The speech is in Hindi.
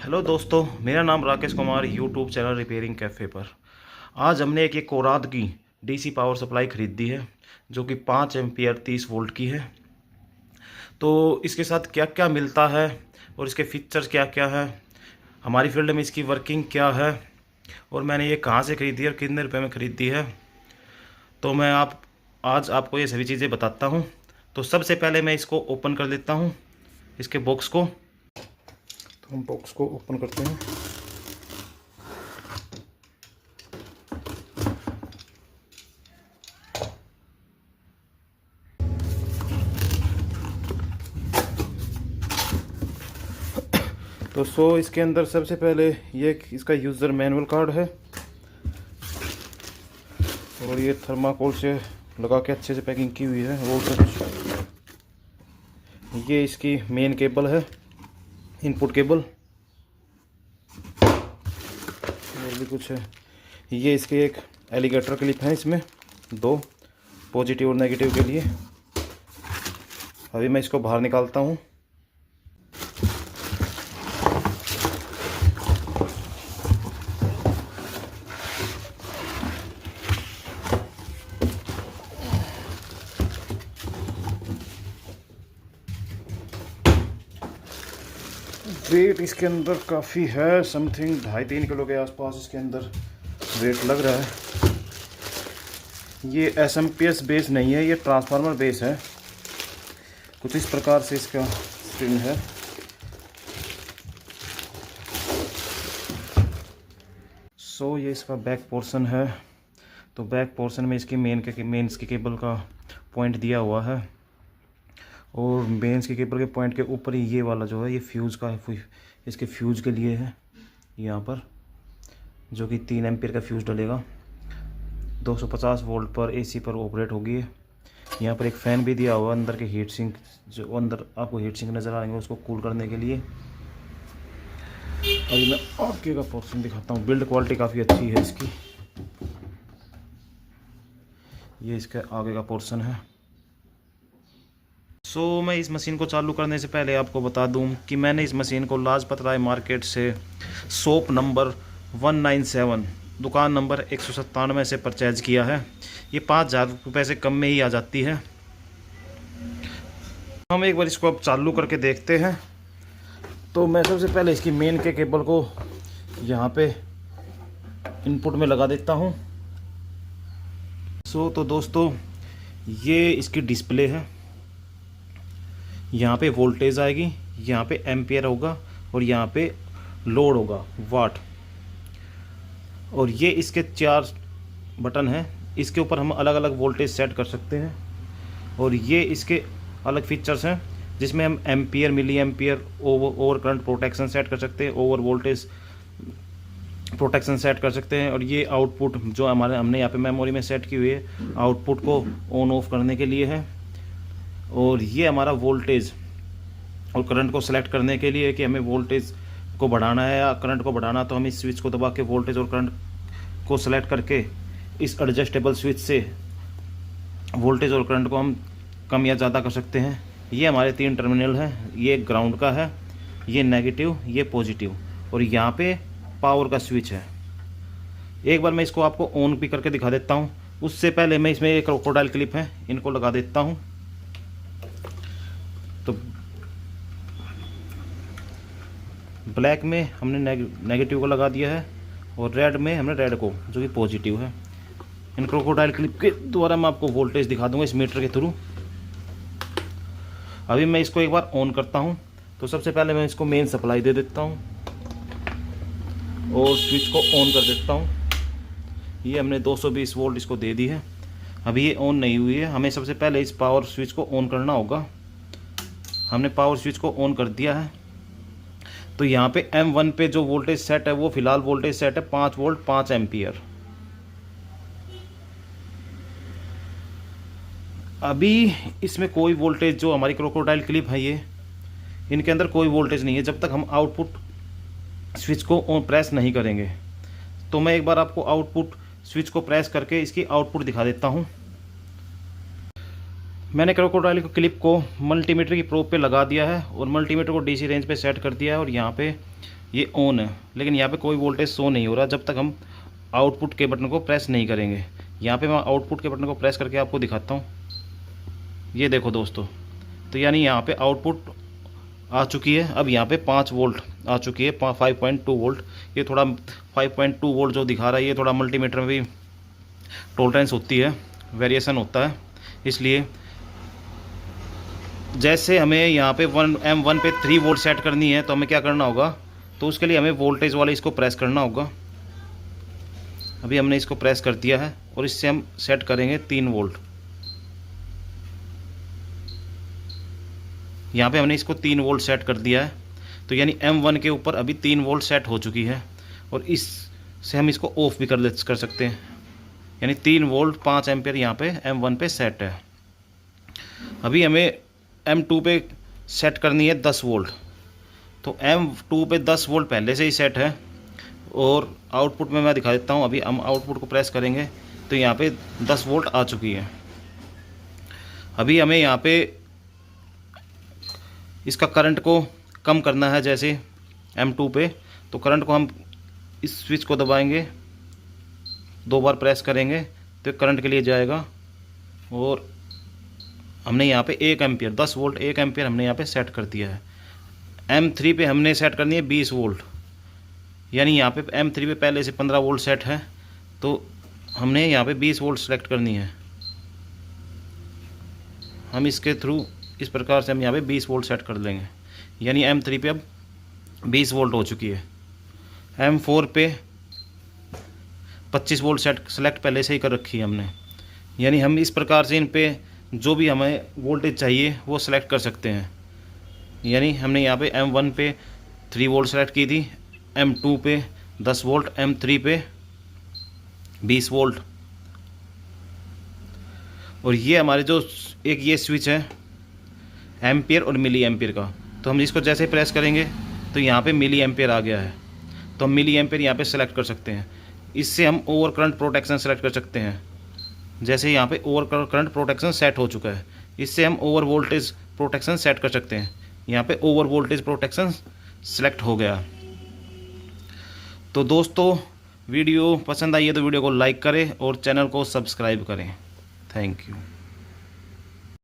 हेलो दोस्तों, मेरा नाम Rakesh Kumar, YouTube channel repairing cafe पर। आज हमने एक कोराद की डीसी पावर सप्लाई ख़रीदी है जो कि 5 एम्पियर 30 वोल्ट की है। तो इसके साथ क्या क्या मिलता है और इसके फीचर्स क्या क्या है, हमारी फील्ड में इसकी वर्किंग क्या है और मैंने ये कहाँ से ख़रीदी है और कितने रुपए में ख़रीदी है, तो मैं आज आपको ये सभी चीज़ें बताता हूँ। तो सबसे पहले मैं इसको ओपन कर लेता हूँ, इसके बॉक्स को। तो हम बॉक्स को ओपन करते हैं। तो इसके अंदर सबसे पहले ये इसका यूज़र मैनुअल कार्ड है और ये थर्माकोल से लगा के अच्छे से पैकिंग की हुई है। वो ये इसकी मेन केबल है, इनपुट केबल। और भी कुछ है, ये इसके एक एलिगेटर क्लिप है, इसमें 2 पॉजिटिव और नेगेटिव के लिए। अभी मैं इसको बाहर निकालता हूँ। वेट इसके अंदर काफ़ी है, समथिंग 2.5-3 किलो के आसपास इसके अंदर वेट लग रहा है। ये एसएमपीएस बेस नहीं है, ये ट्रांसफार्मर बेस है। कुछ इस प्रकार से इसका स्क्रीन है। ये इसका बैक पोर्शन है। तो बैक पोर्शन में इसकी मेंस की केबल का पॉइंट दिया हुआ है और मेंस की केबल के पॉइंट के ऊपर ही ये वाला जो है ये फ्यूज़ का है, इसके फ्यूज़ के लिए है यहाँ पर, जो कि 3 एम्पियर का फ्यूज़ डलेगा। 250 वोल्ट पर एसी पर ऑपरेट होगी। यहाँ पर एक फ़ैन भी दिया हुआ है अंदर के हीट सिंक, जो अंदर आपको हीट सिंक नज़र आएंगे उसको कूल करने के लिए। अभी मैं आगे का पोर्शन दिखाता हूँ। बिल्ड क्वालिटी काफ़ी अच्छी है इसकी। ये इसका आगे का पोर्शन है। मैं इस मशीन को चालू करने से पहले आपको बता दूं कि मैंने इस मशीन को लाजपत राय मार्केट से शॉप नंबर 197 दुकान नंबर 197 से परचेज किया है। ये 5,000 रुपये से कम में ही आ जाती है। हम एक बार इसको अब चालू करके देखते हैं। तो मैं सबसे पहले इसकी मेन के केबल को यहाँ पे इनपुट में लगा देता हूँ। तो दोस्तों, ये इसकी डिस्प्ले है। यहाँ पे वोल्टेज आएगी, यहाँ पे एम्पियर होगा और यहाँ पे लोड होगा, वाट। और ये इसके 4 बटन हैं। इसके ऊपर हम अलग अलग वोल्टेज सेट कर सकते हैं। और ये इसके अलग फीचर्स हैं जिसमें हम ampere, milli ampere, over current protection set कर सकते हैं, ओवर वोल्टेज प्रोटेक्शन सेट कर सकते हैं। और ये आउटपुट जो हमने यहाँ पे मेमोरी में सेट की हुई है, आउटपुट को ऑन ऑफ करने के लिए है। और ये हमारा वोल्टेज और करंट को सिलेक्ट करने के लिए कि हमें वोल्टेज को बढ़ाना है या करंट को बढ़ाना, तो हम इस स्विच को दबा के वोल्टेज और करंट को सिलेक्ट करके इस एडजस्टेबल स्विच से वोल्टेज और करंट को हम कम या ज़्यादा कर सकते हैं। ये हमारे 3 टर्मिनल हैं। ये ग्राउंड का है, ये नेगेटिव, ये पॉजिटिव, और यहाँ पे पावर का स्विच है। एक बार मैं इसको आपको ऑन भी करके दिखा देता हूँ। उससे पहले मैं इसमें एक क्रोकोडाइल क्लिप है, इनको लगा देता हूँ। तो ब्लैक में हमने नेगेटिव को लगा दिया है और रेड में हमने रेड को, जो कि पॉजिटिव है। इन क्रोकोडाइल क्लिप के द्वारा मैं आपको वोल्टेज दिखा दूंगा इस मीटर के थ्रू। अभी मैं इसको एक बार ऑन करता हूं। तो सबसे पहले मैं इसको मेन सप्लाई दे देता हूं और स्विच को ऑन कर देता हूं। ये हमने 220 वोल्ट इसको दे दी है। अभी ये ऑन नहीं हुई है, हमें सबसे पहले इस पावर स्विच को ऑन करना होगा। हमने पावर स्विच को ऑन कर दिया है। तो यहाँ पे M1 पे जो वोल्टेज सेट है वो फिलहाल वोल्टेज सेट है 5 वोल्ट 5 एम्पियर। अभी इसमें कोई वोल्टेज, जो हमारी क्रोकोडाइल क्लिप है ये, इनके अंदर कोई वोल्टेज नहीं है जब तक हम आउटपुट स्विच को ऑन प्रेस नहीं करेंगे। तो मैं एक बार आपको आउटपुट स्विच को प्रेस करके इसकी आउटपुट दिखा देता हूँ। मैंने क्रोकोडाइल क्लिप को मल्टीमीटर की प्रोब पे लगा दिया है और मल्टीमीटर को डीसी रेंज पे सेट कर दिया है और यहाँ पे ये ऑन है, लेकिन यहाँ पे कोई वोल्टेज शो नहीं हो रहा जब तक हम आउटपुट के बटन को प्रेस नहीं करेंगे। यहाँ पे मैं आउटपुट के बटन को प्रेस करके आपको दिखाता हूँ। ये देखो दोस्तों, तो यानी यहाँ पे आउटपुट आ चुकी है। अब यहाँ पे 5 वोल्ट आ चुकी है, 5.2 वोल्ट। ये थोड़ा 5.2 वोल्ट जो दिखा रहा है, ये थोड़ा मल्टीमीटर में भी टॉलरेंस होती है, वेरिएशन होता है। इसलिए जैसे हमें यहाँ पे M1 पे 3 वोल्ट सेट करनी है, तो हमें क्या करना होगा, तो उसके लिए हमें वोल्टेज वाले इसको प्रेस करना होगा। अभी हमने इसको प्रेस कर दिया है और इससे हम सेट करेंगे 3 वोल्ट। यहाँ पे हमने इसको 3 वोल्ट सेट कर दिया है, तो यानी M1 के ऊपर अभी 3 वोल्ट सेट हो चुकी है। और इससे हम इसको ऑफ भी कर सकते हैं, यानी 3 वोल्ट 5 एम्पियर यहाँ पे M1 पे सेट है। अभी हमें M2 पे सेट करनी है 10 वोल्ट, तो M2 पे 10 वोल्ट पहले से ही सेट है। और आउटपुट में मैं दिखा देता हूँ। अभी हम आउटपुट को प्रेस करेंगे तो यहाँ पे 10 वोल्ट आ चुकी है। अभी हमें यहाँ पे इसका करंट को कम करना है, जैसे M2 पे, तो करंट को हम इस स्विच को दबाएंगे, 2 बार प्रेस करेंगे तो करंट के लिए जाएगा। और हमने यहाँ पे 1 एम्पियर 10 वोल्ट 1 एम्पियर हमने यहाँ पे सेट कर दिया है। M3 पे हमने सेट करनी है 20 वोल्ट, यानी यहाँ पे M3 पे पहले से 15 वोल्ट सेट है, तो हमने यहाँ पे 20 वोल्ट सेलेक्ट करनी है। हम इसके थ्रू इस प्रकार से हम यहाँ पे 20 वोल्ट सेट कर लेंगे, यानी M3 पे अब 20 वोल्ट हो चुकी है। M4 पे 25 वोल्ट सेलेक्ट पहले से ही कर रखी है हमने, यानी हम इस प्रकार से इन पे जो भी हमें वोल्टेज चाहिए वो सिलेक्ट कर सकते हैं। यानी हमने यहाँ पे M1 पे 3 वोल्ट सेलेक्ट की थी, M2 पे 10 वोल्ट, M3 पे 20 वोल्ट। और ये हमारे जो एक ये स्विच है एम्पियर और मिली एम्पियर का, तो हम इसको जैसे प्रेस करेंगे तो यहाँ पे मिली एम्पियर आ गया है, तो हम मिली एम्पियर यहाँ पे सेलेक्ट कर सकते हैं। इससे हम ओवर करंट प्रोटेक्शन सेलेक्ट कर सकते हैं। जैसे यहाँ पे ओवर करंट प्रोटेक्शन सेट हो चुका है, इससे हम ओवर वोल्टेज प्रोटेक्शन सेट कर सकते हैं। यहाँ पे ओवर वोल्टेज प्रोटेक्शन सेलेक्ट हो गया। तो दोस्तों, वीडियो पसंद आई है तो वीडियो को लाइक करें और चैनल को सब्सक्राइब करें। Thank you.